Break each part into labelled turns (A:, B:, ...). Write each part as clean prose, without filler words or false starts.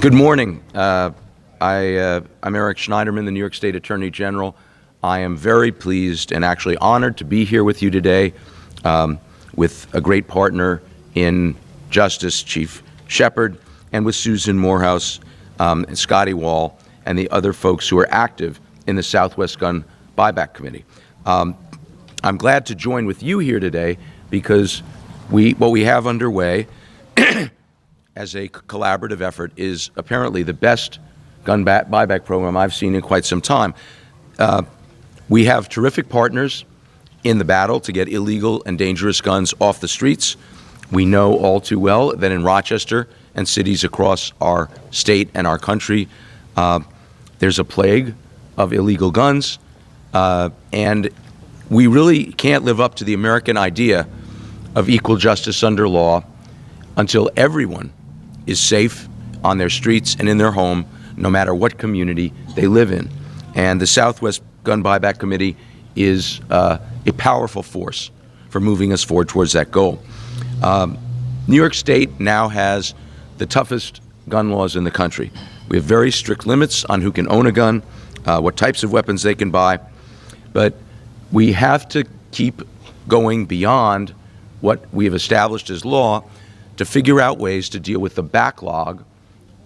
A: Good morning. I'm Eric Schneiderman, the New York State Attorney General. I am very pleased and actually honored to be here with you today with a great partner in Justice, Chief Shepard, and with Susan Morehouse and Scotty Wall and the other folks who are active in the Southwest Gun Buyback Committee. I'm glad to join with you here today because what we have underway as a collaborative effort is apparently the best gun buyback program I've seen in quite some time. We have terrific partners in the battle to get illegal and dangerous guns off the streets. We know all too well that in Rochester and cities across our state and our country, there's a plague of illegal guns, and we really can't live up to the American idea of equal justice under law until everyone is safe on their streets and in their home, no matter what community they live in. And the Southwest Gun Buyback Committee is a powerful force for moving us forward towards that goal. New York State now has the toughest gun laws in the country. We have very strict limits on who can own a gun, what types of weapons they can buy, but we have to keep going beyond what we have established as law to figure out ways to deal with the backlog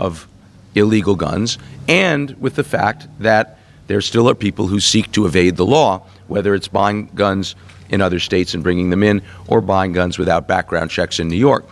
A: of illegal guns and with the fact that there still are people who seek to evade the law, whether it's buying guns in other states and bringing them in or buying guns without background checks in New York.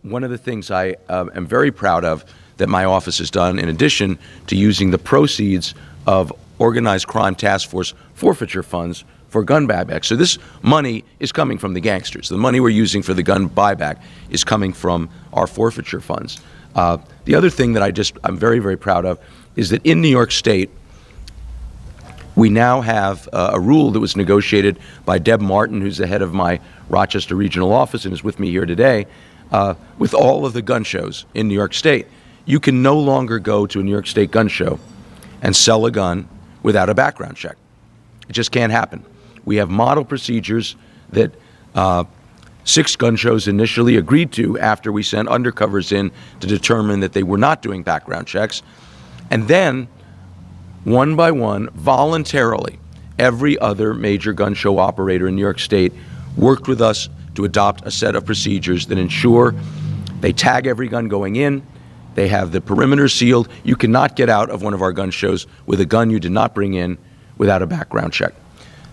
A: One of the things I am very proud of that my office has done, in addition to using the proceeds of organized crime task force forfeiture funds for gun buyback. So this money is coming from the gangsters. The money we're using for the gun buyback is coming from our forfeiture funds. The other thing that I'm very, very proud of is that in New York State, we now have a rule that was negotiated by Deb Martin, who's the head of my Rochester regional office and is with me here today, with all of the gun shows in New York State. You can no longer go to a New York State gun show and sell a gun without a background check. It just can't happen. We have model procedures that 6 gun shows initially agreed to after we sent undercovers in to determine that they were not doing background checks. And then, one by one, voluntarily, every other major gun show operator in New York State worked with us to adopt a set of procedures that ensure they tag every gun going in, they have the perimeter sealed. You cannot get out of one of our gun shows with a gun you did not bring in without a background check.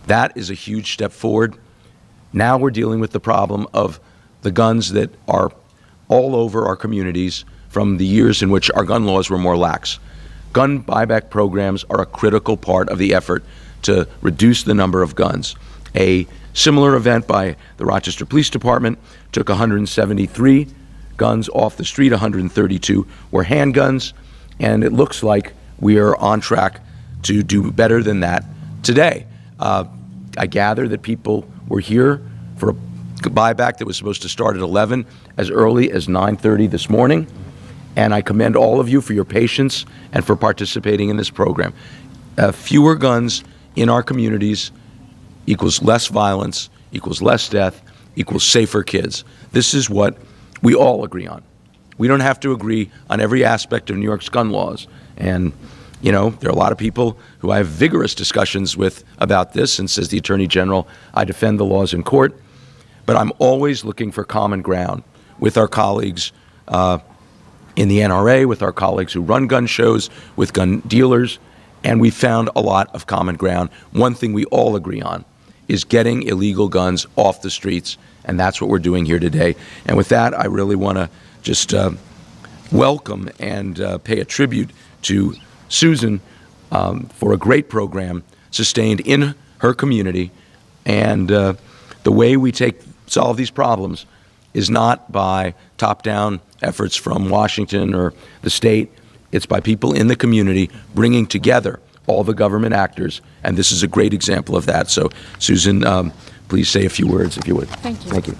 A: That is a huge step forward. Now we're dealing with the problem of the guns that are all over our communities from the years in which our gun laws were more lax. Gun buyback programs are a critical part of the effort to reduce the number of guns. A similar event by the Rochester Police Department took 173 guns off the street, 132 were handguns, and it looks like we are on track to do better than that today. I gather that people were here for a buyback that was supposed to start at 11 as early as 9:30 this morning, and I commend all of you for your patience and for participating in this program. Fewer guns in our communities equals less violence, equals less death, equals safer kids. This is what we all agree on. We don't have to agree on every aspect of New York's gun laws, and you know, there are a lot of people who I have vigorous discussions with about this, and says the Attorney General, I defend the laws in court, but I'm always looking for common ground with our colleagues in the NRA, with our colleagues who run gun shows, with gun dealers, and we found a lot of common ground. One thing we all agree on is getting illegal guns off the streets, and that's what we're doing here today. And with that, I really want to just welcome and pay a tribute to Susan for a great program sustained in her community, and the way we solve these problems is not by top-down efforts from Washington or the state. It's by people in the community bringing together all the government actors, and this is a great example of that. So, Susan, please say a few words if you would.
B: Thank you.
A: Thank you.